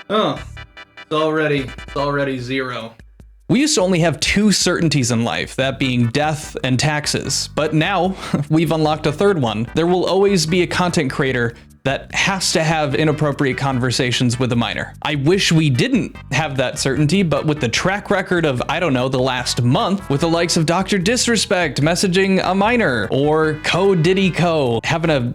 Oh, it's already 0. We used to only have 2 certainties in life, that being death and taxes. But now, we've unlocked a third one. There will always be a content creator that has to have inappropriate conversations with a minor. I wish we didn't have that certainty, but with the track record of, I don't know, the last month, with the likes of Dr. Disrespect messaging a minor, or Diddy having a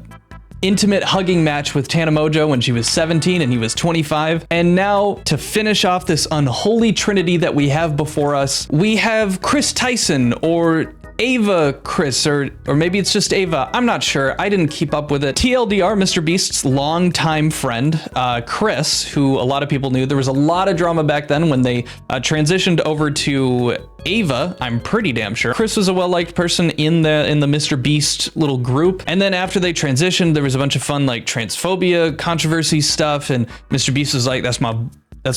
intimate hugging match with Tana Mojo when she was 17 and he was 25. And now, to finish off this unholy trinity that we have before us, we have Kris Tyson, or Ava Kris, or maybe it's just Ava. I'm not sure. I didn't keep up with it. TLDR, Mr. Beast's longtime friend, Kris, who a lot of people knew. There was a lot of drama back then when they transitioned over to Ava. I'm pretty damn sure Kris was a well-liked person in the Mr. Beast little group. And then after they transitioned, there was a bunch of fun like transphobia controversy stuff, and Mr. Beast was like, that's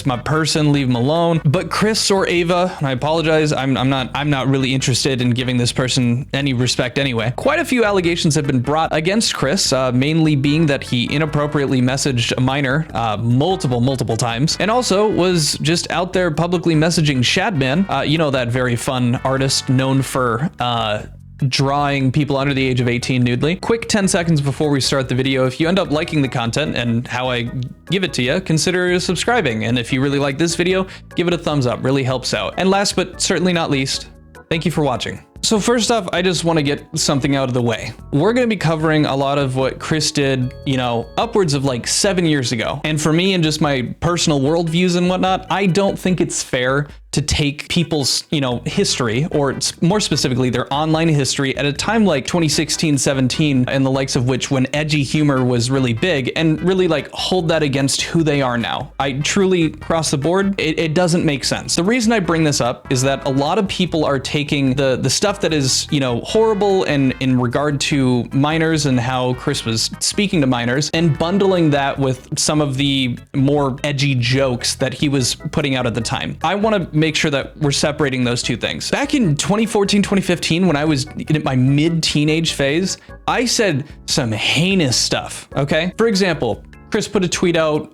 my person, leave him alone. But Kris or Ava, and I apologize, I'm not really interested in giving this person any respect anyway. Quite a few allegations have been brought against Kris, mainly being that he inappropriately messaged a minor multiple times, and also was just out there publicly messaging Shadman, you know, that very fun artist known for drawing people under the age of 18 nudely. Quick 10 seconds before we start the video, if you end up liking the content and how I give it to you, consider subscribing. And if you really like this video, give it a thumbs up, really helps out. And last but certainly not least, thank you for watching. So first off, I just want to get something out of the way. We're going to be covering a lot of what Kris did, you know, upwards of like 7 years ago. And for me and just my personal worldviews and whatnot, I don't think it's fair to take people's, you know, history, or more specifically their online history at a time like 2016, 17, and the likes of which, when edgy humor was really big, and really like hold that against who they are now. I truly, across the board, it doesn't make sense. The reason I bring this up is that a lot of people are taking the stuff that is, you know, horrible and in regard to minors and how Kris was speaking to minors, and bundling that with some of the more edgy jokes that he was putting out at the time. I want to make sure that we're separating those two things. Back in 2014, 2015, when I was in my mid-teenage phase, I said some heinous stuff, okay? For example, Kris put a tweet out,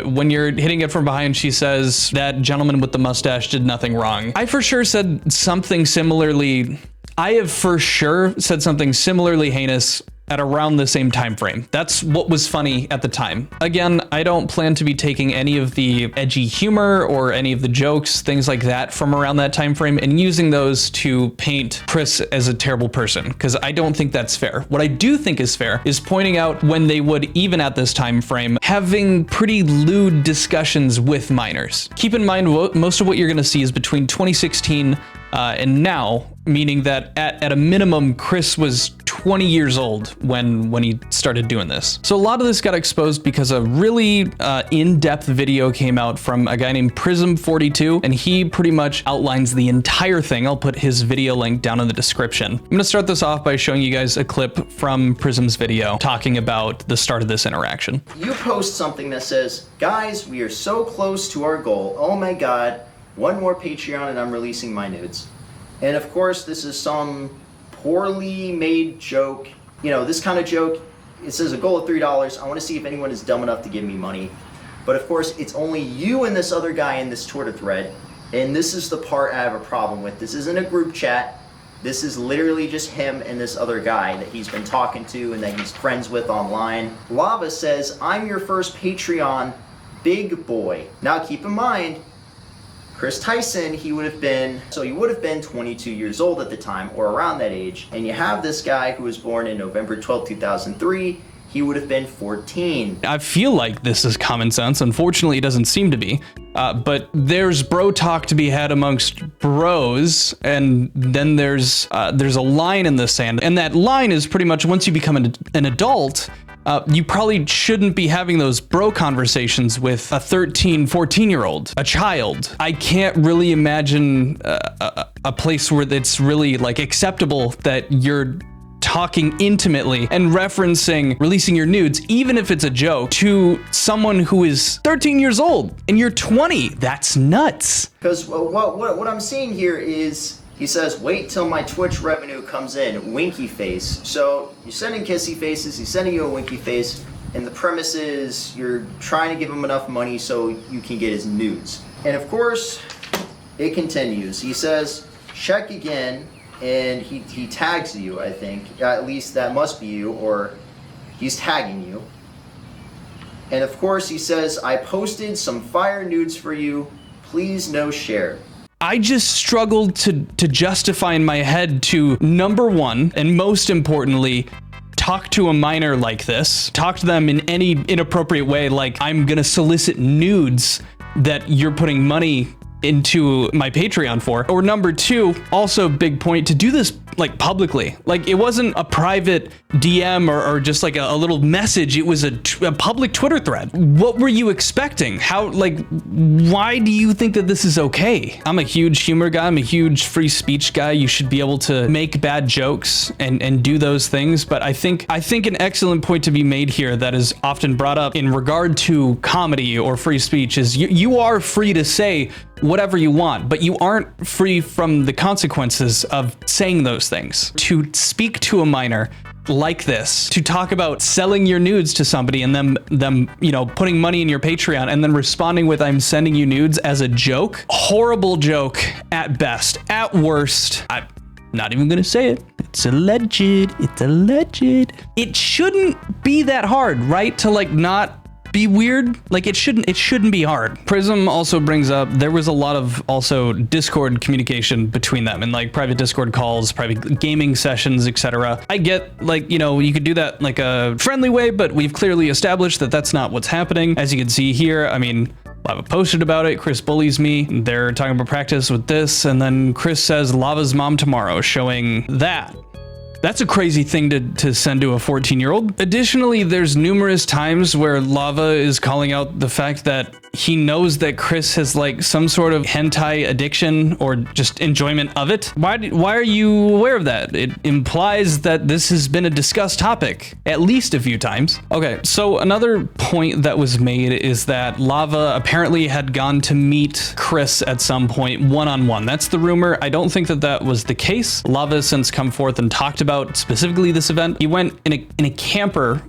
when you're hitting it from behind, she says, that gentleman with the mustache did nothing wrong. I for sure said something similarly. I have for sure said something similarly heinous at around the same time frame. That's what was funny at the time. Again, I don't plan to be taking any of the edgy humor or any of the jokes, things like that, from around that time frame and using those to paint Kris as a terrible person, because I don't think that's fair. What I do think is fair is pointing out when they would, even at this time frame, having pretty lewd discussions with minors. Keep in mind, most of what you're gonna see is between 2016 and now, meaning that at a minimum, Kris was 20 years old when he started doing this. So a lot of this got exposed because a really in-depth video came out from a guy named Prism42, and he pretty much outlines the entire thing. I'll put his video link down in the description. I'm gonna start this off by showing you guys a clip from Prism's video talking about the start of this interaction. You post something that says, guys, we are so close to our goal. Oh my God, one more Patreon and I'm releasing my nudes. And of course, this is some poorly made joke. You know, this kind of joke, it says a goal of $3. I want to see if anyone is dumb enough to give me money. But of course, it's only you and this other guy in this Twitter thread. And this is the part I have a problem with. This isn't a group chat. This is literally just him and this other guy that he's been talking to and that he's friends with online. Lava says, I'm your first Patreon, big boy. Now keep in mind, Kris Tyson, he would have been 22 years old at the time, or around that age. And you have this guy who was born in November 12, 2003. He would have been 14. I feel like this is common sense. Unfortunately, it doesn't seem to be. But there's bro talk to be had amongst bros, and then there's a line in the sand. And that line is pretty much, once you become an adult, you probably shouldn't be having those bro conversations with a 13, 14-year-old, a child. I can't really imagine a place where it's really like acceptable that you're talking intimately and referencing releasing your nudes, even if it's a joke, to someone who is 13 years old and you're 20. That's nuts. Because what I'm seeing here is, he says, wait till my Twitch revenue comes in, winky face. So you're sending kissy faces, he's sending you a winky face. And the premise is you're trying to give him enough money so you can get his nudes. And of course, it continues. He says, check again, and he tags you, I think. At least that must be you, or he's tagging you. And of course, he says, I posted some fire nudes for you. Please no share. I just struggled to justify in my head to, number one, and most importantly, talk to a minor like this, talk to them in any inappropriate way, like I'm gonna solicit nudes that you're putting money into my Patreon for. Or number two, also big point, to do this like publicly. Like it wasn't a private DM or just like a little message. It was a public Twitter thread. What were you expecting? How, like, why do you think that this is okay? I'm a huge humor guy. I'm a huge free speech guy. You should be able to make bad jokes and do those things. But I think an excellent point to be made here that is often brought up in regard to comedy or free speech is you are free to say whatever you want, but you aren't free from the consequences of saying those things. To speak to a minor like this, to talk about selling your nudes to somebody and them, you know, putting money in your Patreon and then responding with "I'm sending you nudes" as a joke. Horrible joke at best. At worst, I'm not even gonna say it. It's alleged. It's alleged. It shouldn't be that hard, right? To like not be weird. Like it shouldn't be hard. Prism also brings up there was a lot of also Discord communication between them and like private Discord calls, private gaming sessions, etc. I get, like, you know, you could do that like a friendly way, but we've clearly established that that's not what's happening. As you can see here, I mean, Lava posted about it. Kris bullies me. They're talking about practice with this, and then Kris says Lava's mom tomorrow, showing that. That's a crazy thing to send to a 14-year-old. Additionally, there's numerous times where Lava is calling out the fact that he knows that Kris has like some sort of hentai addiction or just enjoyment of it. Why are you aware of that? It implies that this has been a discussed topic at least a few times. Okay, so another point that was made is that Lava apparently had gone to meet Kris at some point one-on-one. That's the rumor. I don't think that that was the case. Lava has since come forth and talked about specifically this event. He went in a camper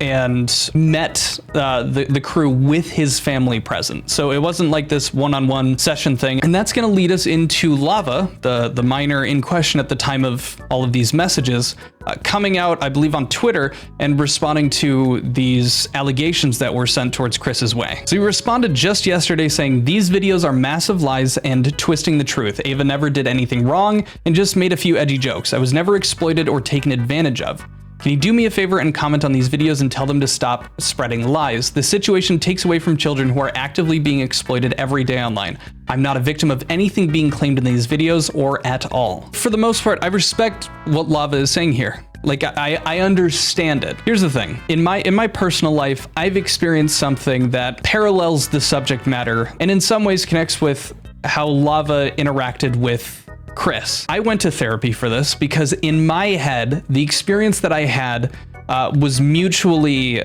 and met the crew with his family present. So it wasn't like this one-on-one session thing. And that's gonna lead us into Lava, the minor in question at the time of all of these messages, coming out, I believe, on Twitter and responding to these allegations that were sent towards Kris's way. So he responded just yesterday saying, "These videos are massive lies and twisting the truth. Ava never did anything wrong and just made a few edgy jokes. I was never exploited or taken advantage of. Can you do me a favor and comment on these videos and tell them to stop spreading lies? The situation takes away from children who are actively being exploited every day online. I'm not a victim of anything being claimed in these videos or at all." For the most part, I respect what Lava is saying here. Like, I understand it. Here's the thing. In my personal life, I've experienced something that parallels the subject matter and in some ways connects with how Lava interacted with Kris. I went to therapy for this because in my head, the experience that I had was mutually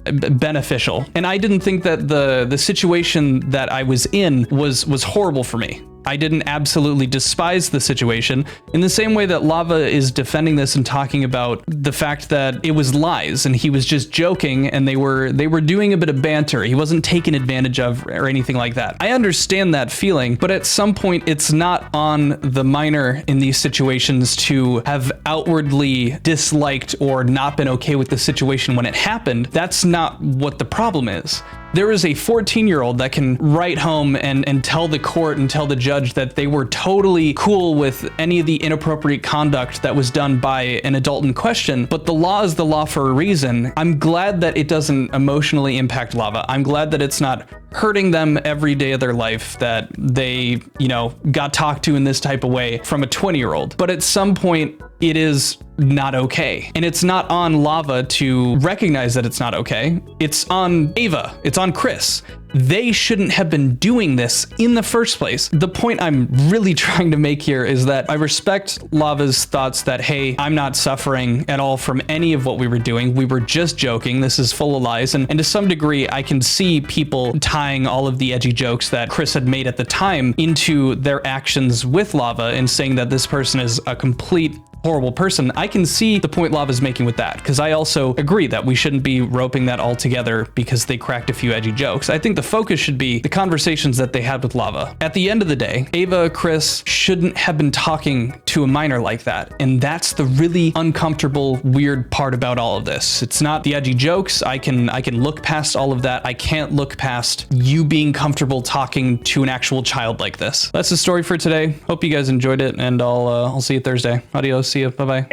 beneficial. And I didn't think that the situation that I was in was horrible for me. I didn't absolutely despise the situation in the same way that Lava is defending this and talking about the fact that it was lies and he was just joking and they were doing a bit of banter. He wasn't taken advantage of or anything like that. I understand that feeling, but at some point it's not on the minor in these situations to have outwardly disliked or not been okay with the situation when it happened. That's not what the problem is. There is a 14-year-old that can write home and tell the court and tell the judge that they were totally cool with any of the inappropriate conduct that was done by an adult in question, but the law is the law for a reason. I'm glad that it doesn't emotionally impact Lava. I'm glad that it's not hurting them every day of their life that they, you know, got talked to in this type of way from a 20-year-old. But at some point, it is not okay. And it's not on Lava to recognize that it's not okay. It's on Ava. It's on Kris. They shouldn't have been doing this in the first place. The point I'm really trying to make here is that I respect Lava's thoughts that, hey, I'm not suffering at all from any of what we were doing. We were just joking. This is full of lies. And to some degree, I can see people tying all of the edgy jokes that Kris had made at the time into their actions with Lava and saying that this person is a complete horrible person. I can see the point Lava's making with that, because I also agree that we shouldn't be roping that all together because they cracked a few edgy jokes. I think the focus should be the conversations that they had with Lava. At the end of the day, Ava, Kris shouldn't have been talking to a minor like that. And that's the really uncomfortable, weird part about all of this. It's not the edgy jokes. I can look past all of that. I can't look past you being comfortable talking to an actual child like this. That's the story for today. Hope you guys enjoyed it, and I'll see you Thursday. Adios. See you. Bye-bye.